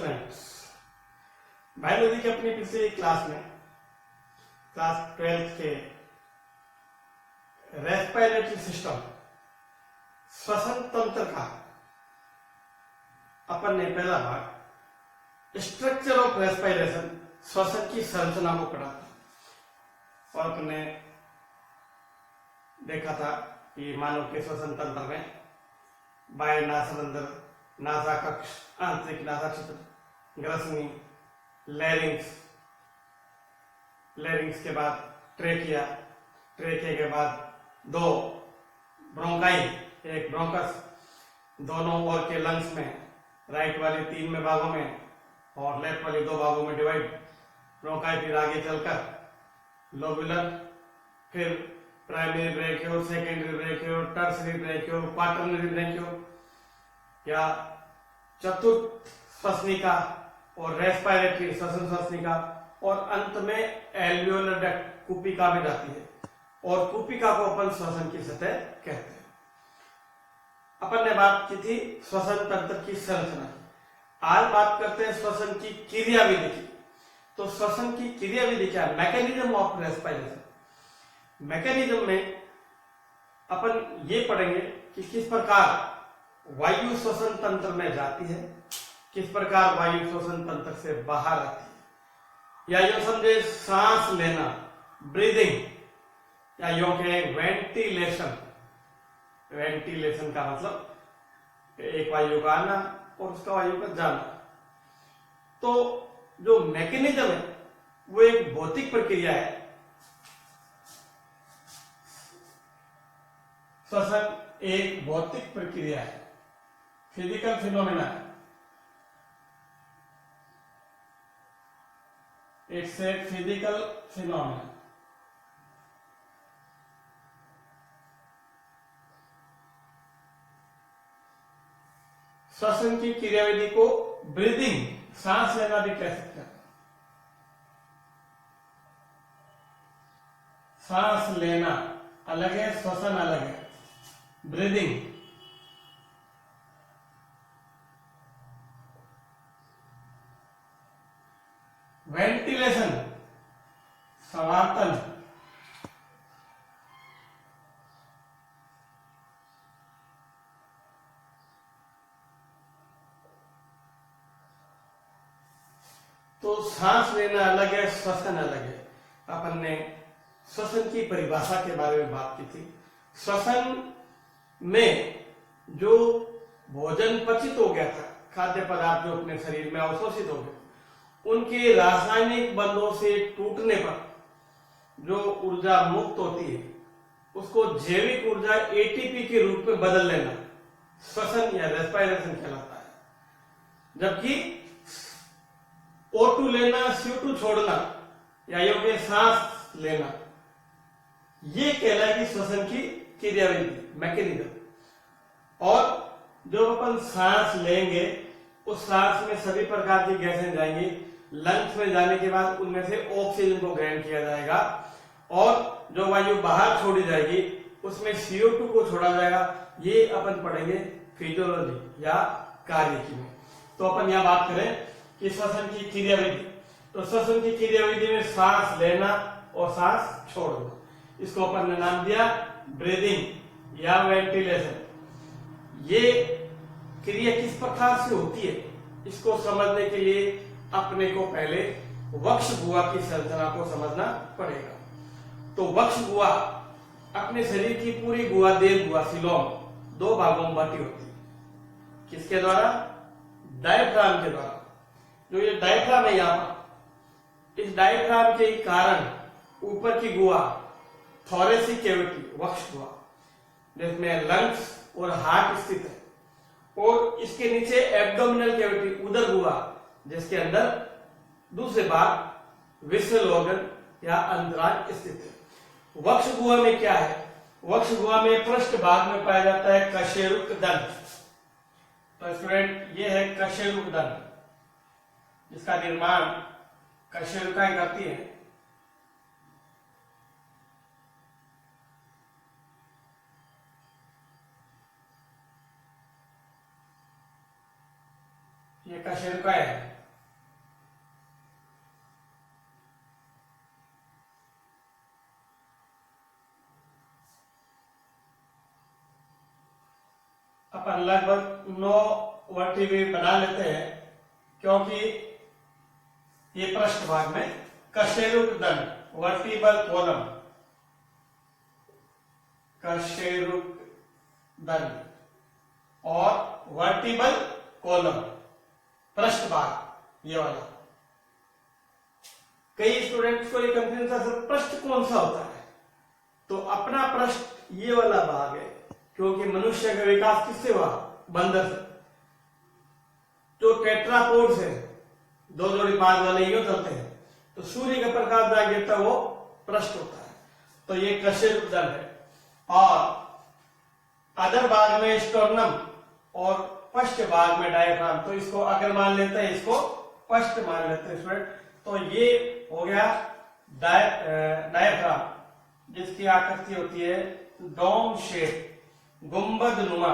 Students, biology के अपनी पिछली क्लास में क्लास 12 के रेस्पिरेटरी सिस्टम श्वसन तंत्र का अपन ने पहला भाग स्ट्रक्चर ऑफ रेस्पिरेशन श्वसन की संरचना को पढ़ा था और अपन ने देखा था कि मानव के श्वसन तंत्र में बाह्य नासारंध्र, नासा कक्ष, आंतरिक नासा क्षेत्र, ग्रसनी, लैरिंक्स के बाद ट्रेकिया, ट्रेकिया के बाद दो ब्रोंकाई, एक ब्रोंकस, दोनों ओर के लंग्स में, राइट वाले 3 में भागों में और लेफ्ट वाले 2 भागों में डिवाइड। ब्रोंकाई फिर आगे चलकर लोबुलर, फिर प्राइमरी ब्रेकियो, सेकेंडरी ब्रेकियो, टर्सरी ब्रेकियो, क्वाटरनरी ब्रेकियो या चतुर्थ श्वसनिका और रेस्पिरेटरी श्वसन श्वसनिका और अंत में एल्वियोलर डक्ट कुपिका में जाती है और कुपिका को अपन श्वसन की सतह कहते हैं। अपन ने बात की थी श्वसन तंत्र की संरचना की। आज बात करते हैं श्वसन की क्रियाविधि की। तो श्वसन की क्रियाविधि क्या है? Mechanism of respiration. मैकेनिज्म में अपन ये पढ़ेंगे कि किस प्रकार वायु श्वसन तंत्र में जाती है, किस प्रकार वायु श्वसन तंत्र से बाहर आती है, या यूं समझे सांस लेना, ब्रीदिंग, या यूं कहे वेंटिलेशन। वेंटिलेशन का मतलब एक वायु का आना और उसका वायु का जाना। तो जो मैकेनिज्म है वो एक भौतिक प्रक्रिया है। श्वसन एक भौतिक प्रक्रिया है, फिजिकल फिनोमेना है। It's a physical phenomena. श्वसन की क्रियाविधि को ब्रीदिंग, सांस लेना भी कह सकते हैं। सांस लेना अलग है, श्वसन अलग है। ब्रीदिंग वेंटिलेशन संवातन, तो सांस लेना अलग है, श्वसन अलग है। अपन ने श्वसन की परिभाषा के बारे में बात की थी। श्वसन में जो भोजन पचित हो गया था, खाद्य पदार्थ जो अपने शरीर में अवशोषित हो गए, उनके रासायनिक बंधों से टूटने पर जो ऊर्जा मुक्त होती है उसको जैविक ऊर्जा एटीपी के रूप में बदल लेना श्वसन या रेस्पिरेशन कहलाता है। जबकि O2 लेना, CO2 छोड़ना या योग्य सांस लेना, ये कहलाएगी श्वसन की क्रियाविधि, मैकेनिज्म। और जो अपन सांस लेंगे उस सांस में सभी प्रकार की गैसें जाएंगी, लंग्स में जाने के बाद उनमें से ऑक्सीजन को ग्रहण किया जाएगा और जो वायु बाहर छोड़ी जाएगी उसमें CO2 को छोड़ा जाएगा। ये अपन पढ़ेंगे फिजियोलॉजी या कार्यकी में। तो अपन यहां बात करें कि श्वसन की क्रियाविधि। तो श्वसन की क्रियाविधि में सांस लेना और सांस छोड़ना, इसको अपन ने नाम दिया ब्रीदिंग या वेंटिलेशन। ये क्रिया किस प्रकार से होती है इसको समझने के लिए अपने को पहले वक्ष गुहा की संरचना को समझना पड़ेगा। तो वक्ष गुहा अपने शरीर की पूरी गुहा, देह गुहा, सिलोम 2 भागों में बटी होती है। किसके द्वारा? डायफ्राम के द्वारा। जो ये डायफ्राम है यहाँ पर, इस डायफ्राम के कारण ऊपर की गुहा थोरेसिक कैविटी, वक्ष गुहा, जिसमें लंग्स और हार्ट स्थित है, और इसके नीचे एब्डोमिनल कैविटी, उदर गुहा, जिसके अंदर दूसरे भाग विसरल ऑर्गन या अंतराल स्थित है। वक्ष गुहा में क्या है? वक्ष गुहा में पृष्ठ भाग में पाया जाता है कशेरुक दंड। तो स्टूडेंट, ये है कशेरुक दंड, जिसका निर्माण कशेरुकाएं करती है। ये कशेरुका है। अपन लगभग 9 वर्टिब्रेट बना लेते हैं, क्योंकि ये पृष्ठ भाग में कशेरुकदंड वर्टिबल कॉलम, कशेरुकदंड और वर्टिबल कॉलम पृष्ठ भाग ये वाला। कई स्टूडेंट्स को ये कंफ्यूजन सर पृष्ठ कौन सा होता है, तो अपना पृष्ठ ये वाला भाग है, क्योंकि मनुष्य का विकास किससे हुआ, बंदर से। जो टेट्रापोड्स है, 2 जोड़ी पांच वाले यूं चलते हैं, तो सूर्य का प्रकाश जहां गिरता है वो पृष्ठ होता है, तो ये कशेरुकदंड है। और अधर भाग में स्टर्नम और पश्च भाग में डायफ्राम, तो इसको अगर मान लेते हैं, इसको पश्च मान लेते हैं स्टूडेंट, तो ये हो गया डायफ्राम, जिसकी आकृति होती है डोम शेप, गुंबद नुमा।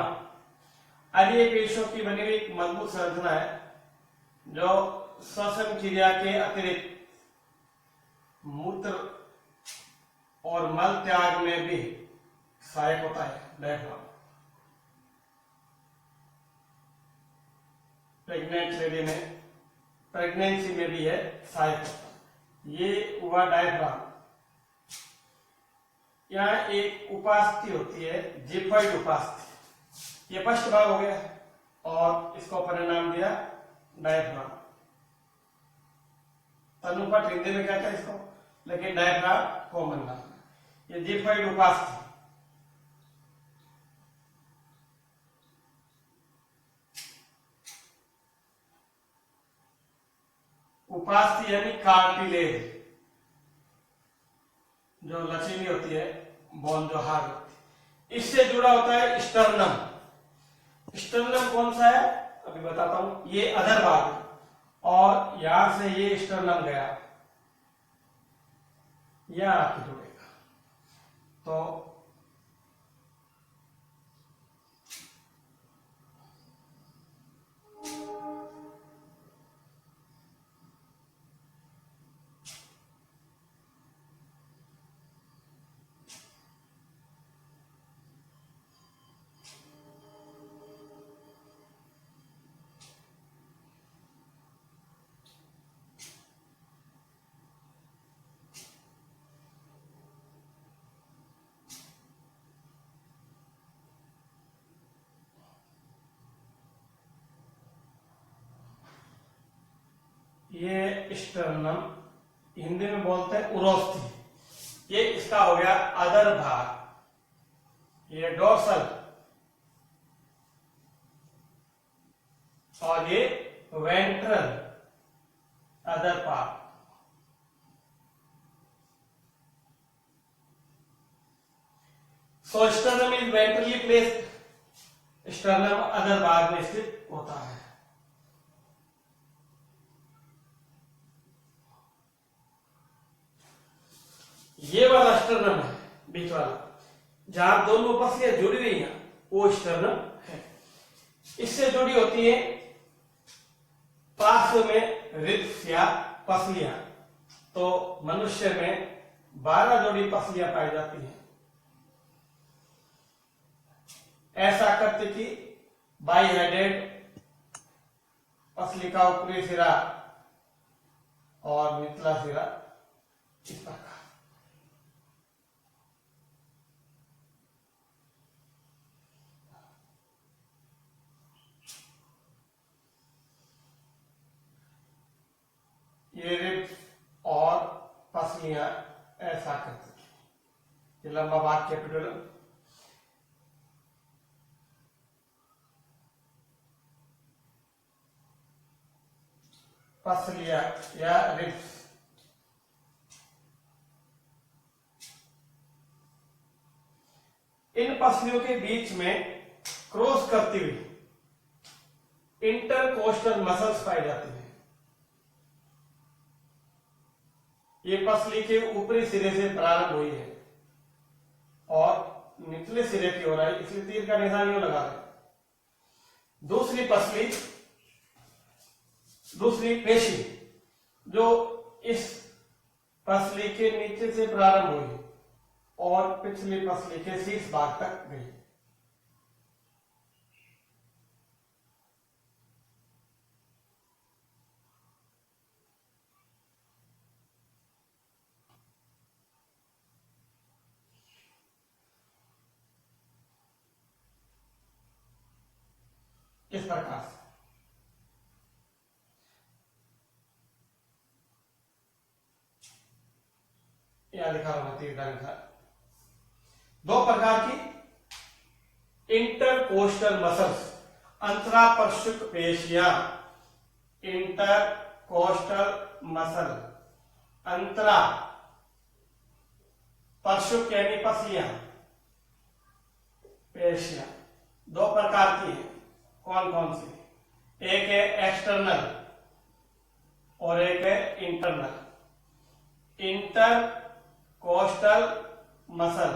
अरे पेशों की बनी हुई एक मजबूत संरचना है, जो श्वसन क्रिया के अतिरिक्त मूत्र और मल त्याग में भी सहायक होता है। डायफ्राम प्रेगनेंसी में भी है सहायक होता है। ये हुआ डायफ्राम। यहाँ एक उपास्थि होती है, जिफॉइड उपास्थि, ये पश्च भाग हो गया और इसको अपन ने नाम दिया डायफ्राम। तनुपट हिंदी में कहते हैं इसको, लेकिन डायफ्राम कॉमन नाम है। ये जिफॉइड उपास्थि, उपास्थि यानी कार्टिलेज, जो लचीली होती है, बोन जो हार्ड होती है। इससे जुड़ा होता है स्टर्नम। स्टर्नम कौन सा है अभी बताता हूं, ये अधर भाग, और यहां से ये स्टर्नम गया, यह आके जुड़ेगा। तो ये स्टर्नम, हिंदी में बोलते हैं उरोस्थि, ये इसका हो गया अधर भाग। ये डोर्सल और ये वेंट्रल अधर भाग। So sternum is ventrally placed, sternum अधर भाग में स्थित होता है। ये वाला स्टर्नम है, बीच वाला, जहां दोनों पसलियां जुड़ी हुई हैं, वो स्टर्नम है। इससे जुड़ी होती है पार्श्व में रिब्स या पसलियां। तो मनुष्य में 12 जोड़ी पसलियां पाई जाती हैं। ऐसा करते कि बाई हेडेड पसली का ऊपरी सिरा और निचला सिरा इस प्रकार। ये रिब्स और पसलियां ऐसा करती हैं। ये लंबा भाग कैपिटल, पसलियां या रिब्स। इन पसलियों के बीच में क्रॉस करती हुई इंटरकोस्टल मसल्स पाई जाती है। ये पसली के ऊपरी सिरे से प्रारंभ हुई है और निचले सिरे की ओर आई, इसलिए तीर का निशान यूं लगा है। दूसरी पसली दूसरी पेशी जो इस पसली के नीचे से प्रारंभ हुई और पिछली पसली के शीर्ष भाग तक गई। इस प्रकार से यहां लिखा हुआ तीर का अनुसार दो प्रकार की इंटरकोस्टल मसल्स, अंतरापर्श्विक पेशियां, इंटरकोस्टल मसल, अंतरा पर्श्विक यानी पसलियां, पेशियां दो प्रकार की हैं। कौन कौन सी? एक है एक्सटर्नल और एक है internal. Intercostal muscle,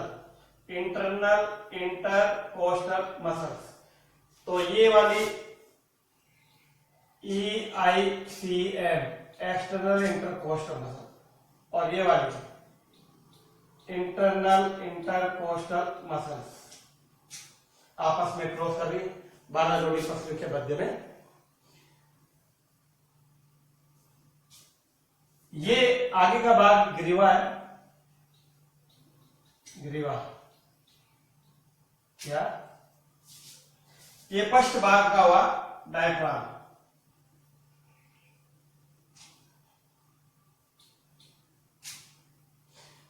internal intercostal muscles, तो ये वाली EICM एक्सटर्नल इंटरकोस्टल मसल और ये वाली इंटरनल इंटरकोस्टल मसल्स आपस में क्रॉस कर रही 12 जोड़ी पसलियों के मध्य में। ये आगे का भाग ग्रीवा है, ग्रीवा क्या? ये पश्च भाग का हुआ डायफ्राम।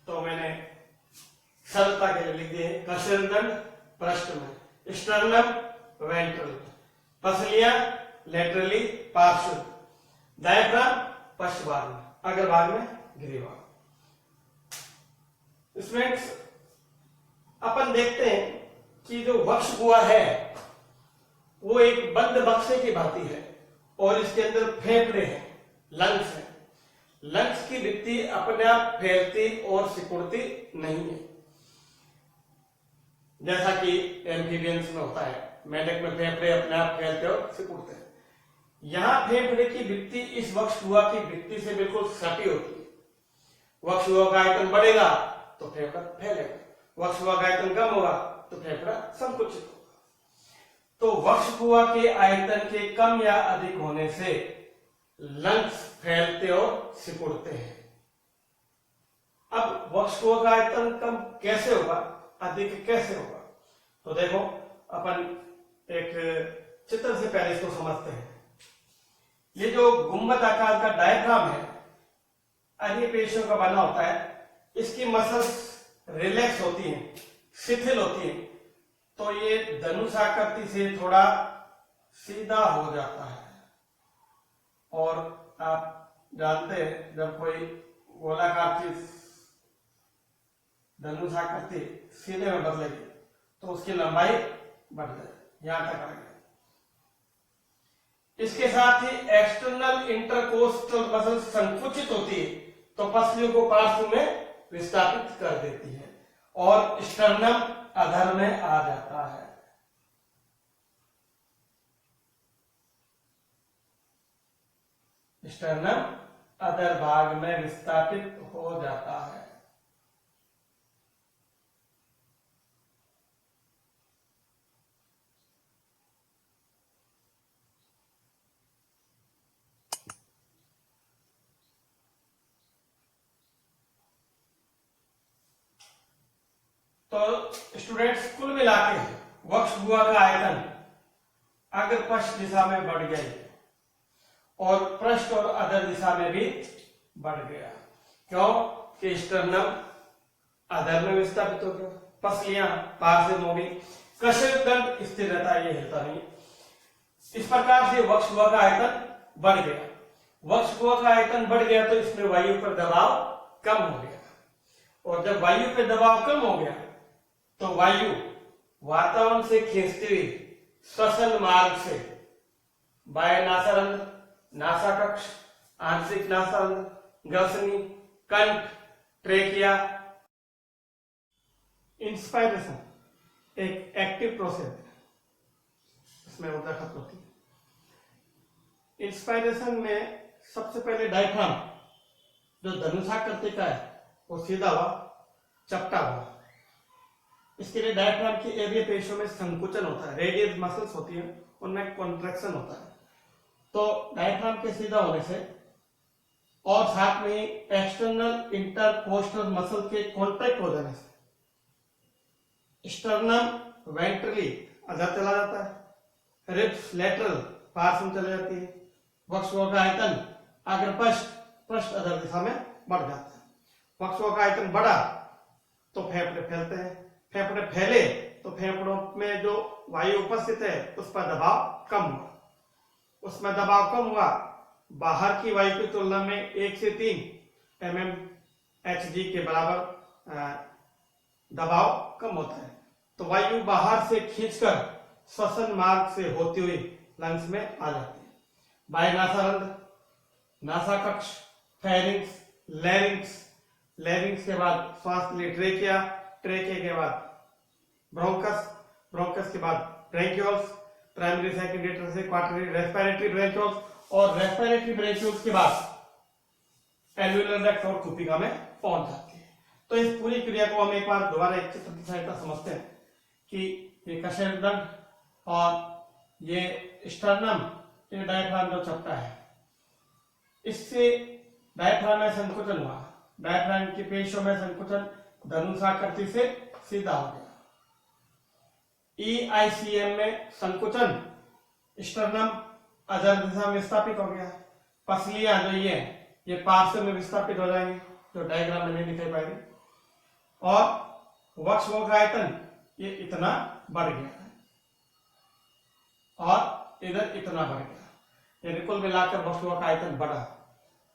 तो मैंने सरलता के लिए लिख दिए कशेरुदंड पृष्ठ में, स्टर्नम वेंट्रल, पसलियां लेटरली पार्श्व, डायफ्राम पश्च भाग में, अग्र भाग में ग्रीवा। इसमें अपन देखते हैं कि जो वक्ष गुहा है वो एक बंद बक्से की भांति है और इसके अंदर फेफड़े हैं, लंग्स हैं। लंग्स की भित्ति अपने आप फैलती और सिकुड़ती नहीं है, जैसा कि एम्फीबियंस में होता है। मेंढक में फेफड़े अपने आप फैलते और सिकुड़ते हैं। यहां फेफड़े की भित्ति इस वक्ष गुहा की भित्ति से बिल्कुल सटी होती है। वक्ष गुहा का आयतन बढ़ेगा तो फेफड़ा फैलेगा, वक्ष गुहा का आयतन कम होगा तो फेफड़ा संकुचित होगा। तो वक्ष गुहा के आयतन के कम या अधिक होने से लंग्स फैलते और सिकुड़ते हैं। अब वक्ष गुहा का आयतन कम कैसे होगा, अधिक कैसे होगा? तो देखो अपन एक चित्र से पहले इसको समझते हैं। ये जो गुंबद आकार का डायफ्राम है, अन्य पेशियों का बना होता है। इसकी मसल्स रिलैक्स होती हैं, शिथिल होती हैं, तो ये धनुष आकृति से थोड़ा सीधा हो जाता है। और आप जानते हैं जब कोई गोलाकार चीज धनुष आकृति सीधे में बदलेगी तो उसकी लंबाई बढ़ जाएगी, यहां तक आ गया। इसके साथ ही एक्सटर्नल इंटरकोस्टल मसल संकुचित होती है तो पसलियों को पार्श्व में विस्थापित कर देती है और स्टर्नम अधर में आ जाता है। स्टर्नम अधर भाग में विस्थापित हो जाता है। तो स्टूडेंट्स कुल मिलाके वक्ष गुहा का आयतन अग्र पश्च दिशा में बढ़ गई और पृष्ठ और अधर दिशा में भी बढ़ गया। क्यों? कि स्टर्नम अधर में विस्थापित हो गया, पसलियां पार्श्व हो गई, कशेरुदंड स्थिर रहता है, ये हिलता नहीं। इस प्रकार से वक्ष गुहा का आयतन बढ़ गया। वक्ष गुहा का आयतन बढ़ गया तो इसमें वायु पर दबाव कम हो गया, और जब वायु पर दबाव कम हो गया तो वायु वातावरण से खींचती हुई श्वसन मार्ग से बाह्य नासारंध्र, नासाकक्ष, आंतरिक नासारंध्र, ग्रसनी, कंठ, ट्रेकिया, इंस्पायरेशन एक एक्टिव प्रोसेस है, इसमें ऊर्जा खत्म होती है। इंस्पायरेशन में सबसे पहले डायफ्राम जो धनुषाकृति का है वो सीधा हुआ, चपटा हुआ। इसके लिए डायफ्राम की एरिया पेशियों में संकुचन होता है, रेडियस मसल्स होती है उनमें कॉन्ट्रैक्शन होता है। तो डायफ्राम के सीधा होने से और साथ में एक्सटर्नल इंटरकोस्टल मसल के कॉन्ट्रैक्ट हो जाने से स्टर्नम वेंट्रली अधर चला जाता है, रिब्स लेटरल पार्श्व में चली जाती है, वक्षोह का आयतन अग्रपृष्ठ पृष्ठ अधर दिशा में बढ़ जाता है। वक्षोह का आयतन बढ़ा तो फेफड़े फैलते हैं, फेफड़े फैले तो फेफड़ों में जो वायु उपस्थित है उस पर दबाव कम हुआ, उसमें दबाव कम हुआ, बाहर की वायु की तुलना में 1 से 3 mmHg के बराबर दबाव कम होता है। तो वायु बाहर से खींचकर श्वसन मार्ग से होती हुई लंग्स में आ जाती है। बाह्य नासारंध्र, नासाकक्ष, फेरिंक्स, लैरिंक्स, लैरिंक्स के बाद श्वास के लिए ट्रेकिया, ट्रेकिया के बाद ब्रोंकस, ब्रोंकस के बाद ब्रेंक्यूल्स, प्राइमरी सेकेंडरी टर्शियरी क्वार्टररी रेस्पिरेटरी ब्रेंक्यूल्स और रेस्पिरेटरी ब्रेंक्यूल्स के बाद एल्वियोलर डक्ट और कुपिका में पहुंच जाती है। तो इस पूरी क्रिया को हम एक बार दोबारा एक चित्र की सहायता समझते हैं कि ये कशेरुकदंड और ये स्टर्नम, ये डायफ्राम जो चपटा है, इससे डायफ्राम में संकुचन हुआ, डायफ्राम की पेशियों में संकुचन धनुषाकृति से सीधा हो गया। EICM में संकुचन स्टर्नम अधर दिशा में विस्थापित हो गया, पसलियां जो ये पार्श्व में विस्थापित हो जाएंगी जो डायग्राम में नहीं दिखाई पाएगी, और वक्षोह का आयतन ये इतना बढ़ गया है और इधर इतना बढ़ गया, यानी कुल मिलाकर वक्षोह का आयतन बढ़ा।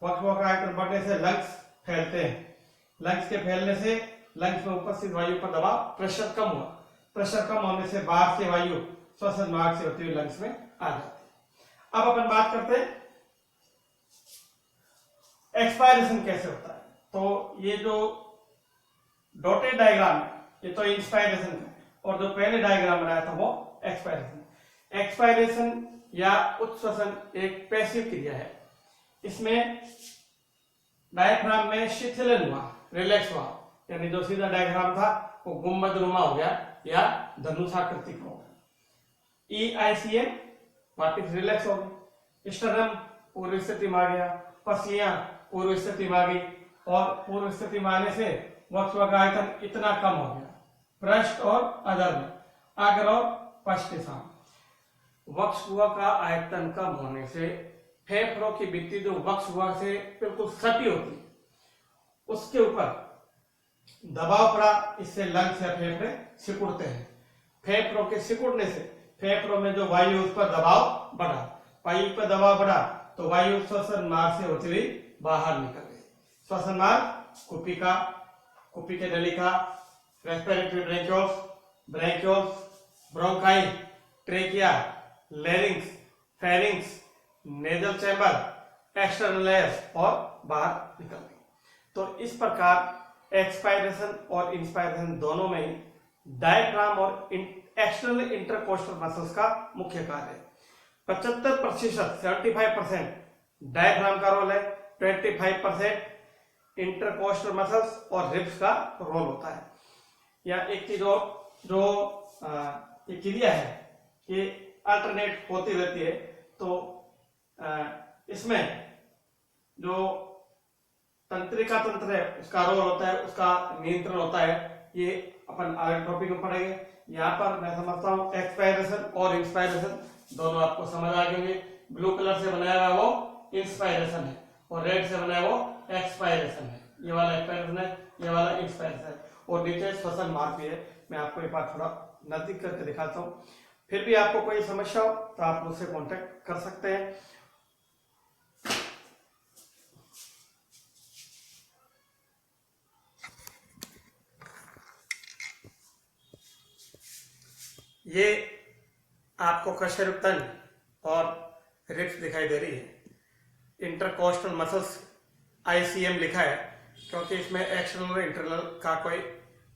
वक्षोह का आयतन बढ़ने से लंग्स फैलते हैं, लंग्स के फैलने से लंग्स में उपस्थित वायु पर दबाव प्रेशर कम हुआ, प्रेशर कम होने से बाहर से वायु श्वसन मार्ग से होती हुई लंग्स में आ जाती है। अब अपन बात करते हैं एक्सपायरेशन कैसे होता है। तो ये जो डॉटेड डायग्राम है ये तो इंस्पायरेशन का, और जो पहले डायग्राम बनाया था वो एक्सपायरेशन। एक्सपायरेशन या उच्छ्वसन एक पैसिव क्रिया है, इसमें डायफ्राम में शिथिलन हुआ, रिलैक्स हुआ, यानी जो सीधा डायग्राम था वो गुंबदनुमा हो गया या धनुषाकृतिक हो गया। EICM वापिस रिलैक्स हो गई, स्टर्नम पूर्व स्थिति में आ गया, पसलियां पूर्व स्थिति में आ गई, और पूर्व स्थिति में आने से वक्षोह का आयतन इतना कम हो गया, पृष्ठ और अधर में, अग्र और पश्च दिशा में। वक्षोह का आयतन कम होने से फेफड़ों की भित्ति जो वक्षोह से बिल्कुल सटी होती है उसके ऊपर दबाव पड़ा, इससे लंग्स या फेफड़े सिकुड़ते हैं। फेफड़ों के सिकुड़ने से फेफड़ों में जो वायु उस पर दबाव बढ़ा, वायु पर दबाव बढ़ा तो वायु श्वसन मार्ग से होती हुई बाहर निकल गई। श्वसन मार्ग कुपिका, कुपिका नलिका, respiratory bronchioles, bronchioles, bronchi, trachea, larynx, pharynx, nasal chamber, external layers और बाहर निकल गई। तो इस प्रकार एक्सपायरेशन और इंस्पायरेशन दोनों में ही डायफ्राम और एक्सटर्नल इंटरकोस्टल मसल्स का मुख्य कार्य है। 75% 75% डायफ्राम का रोल है, 25% इंटरकोस्टल मसल्स और रिब्स का रोल होता है। या एक चीज जो ये क्रिया है ये अल्टरनेट होती रहती है, तो इसमें जो तंत्रिका तंत्र है उसका रोल होता है, उसका नियंत्रण होता है, ये अपन अलग टॉपिक में पढ़ेंगे। यहाँ पर मैं समझता हूँ एक्सपायरेशन और इंस्पायरेशन दोनों आपको समझ आ गए। ब्लू कलर से बनाया हुआ वो इंस्पायरेशन है और रेड से बनाया वो एक्सपायरेशन है। ये वाला एक्सपायरेशन है, ये वाला इंस्पायरेशन है, और नीचे श्वसन मार्ग भी है। मैं आपको एक बार थोड़ा नजदीक करके दिखाता हूँ। फिर भी आपको कोई समस्या हो तो आप मुझसे कांटेक्ट कर सकते हैं। ये आपको कशेरुकदंड और रिब्स दिखाई दे रही है। इंटरकोस्टल मसल्स ICM लिखा है क्योंकि इसमें एक्सटर्नल और इंटरनल का कोई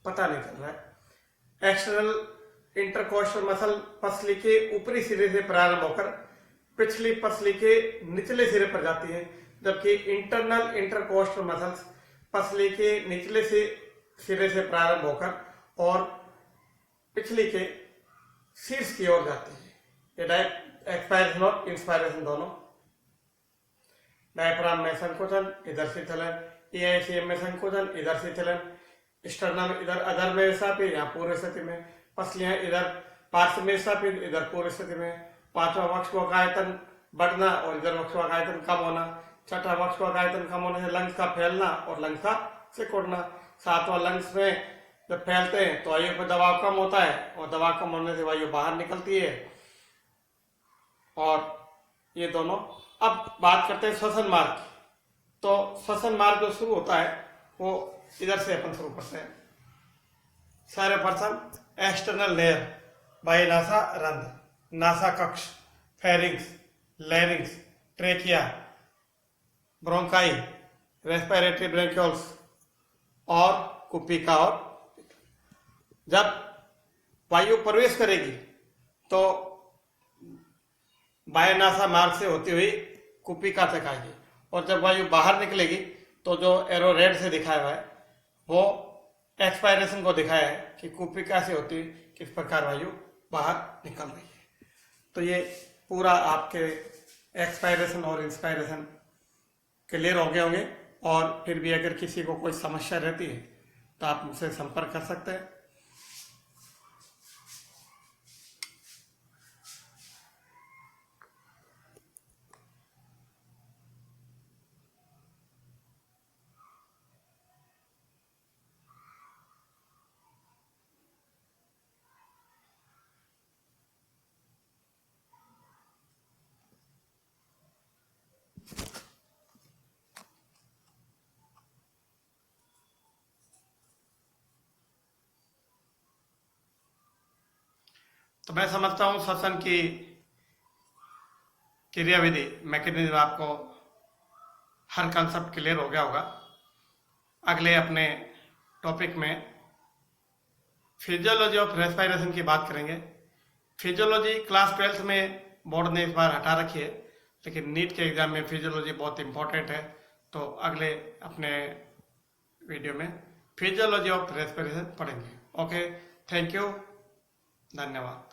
पता नहीं चल रहा है। एक्सटर्नल इंटरकोस्टल मसल पसली के ऊपरी सिरे से प्रारंभ होकर पिछली पसली के निचले सिरे पर जाती है, जबकि इंटरनल इंटरकोस्टल मसल्स पसली के निचले से सिरे से प्रारंभ होकर और पिछली के शीर्ष की ओर जाती है। ये एक्सपायरेशन और इंस्पायरेशन दोनों। डायफ्राम में संकोचन, इधर शीतलन, एआईसीएम में संकोचन, इधर शीतलन, स्टर्नम इधर अधर में विस्थापित, यहाँ पूर्व स्थिति में, पसलियां इधर पार्श्व में विस्थापित, इधर पूर्व स्थिति में, पांचवा वक्षवाकायतन बढ़ना और इधर वक्षवाकायतन कम होना, छठा वक्षवाकायतन कम होने से लंग्स का फैलना और लंग्स का सिकुड़ना, सातवां लंग्स में जब फैलते हैं तो वायु पर दबाव कम होता है और दबाव कम होने से वायु बाहर निकलती है। और ये दोनों। अब बात करते हैं श्वसन मार्ग की। तो श्वसन मार्ग जो शुरू होता है वो इधर से अपन शुरू करते हैं। सर्वप्रथम एक्सटर्नल लेयर, बाह्य नासा रंध्र, नासा कक्ष, pharynx, लैरिंग्स, trachea, bronchi, respiratory bronchioles और कुपिका। और जब वायु प्रवेश करेगी तो बाह्य नासा मार्ग से होती हुई कुपिका तक आएगी और जब वायु बाहर निकलेगी तो जो एरो रेड से दिखाया हुआ है वो एक्सपायरेशन को दिखाया है कि कुपिका से होती किस प्रकार वायु बाहर निकल रही है। तो ये पूरा आपके एक्सपायरेशन और इंस्पायरेशन क्लियर हो गए होंगे। और फिर भी अगर किसी को कोई समस्या रहती है तो आप मुझसे संपर्क कर सकते हैं। तो मैं समझता हूं श्वसन की क्रियाविधि मैकेनिज्म आपको हर कंसेप्ट क्लियर हो गया होगा। अगले अपने टॉपिक में फिजियोलॉजी ऑफ रेस्पिरेशन की बात करेंगे। फिजियोलॉजी क्लास 12th में बोर्ड ने इस बार हटा रखी है, लेकिन नीट के एग्जाम में फिजियोलॉजी बहुत इंपॉर्टेंट है। तो अगले अपने वीडियो में फिजियोलॉजी ऑफ रेस्पिरेशन पढ़ेंगे। ओके, थैंक यू, धन्यवाद।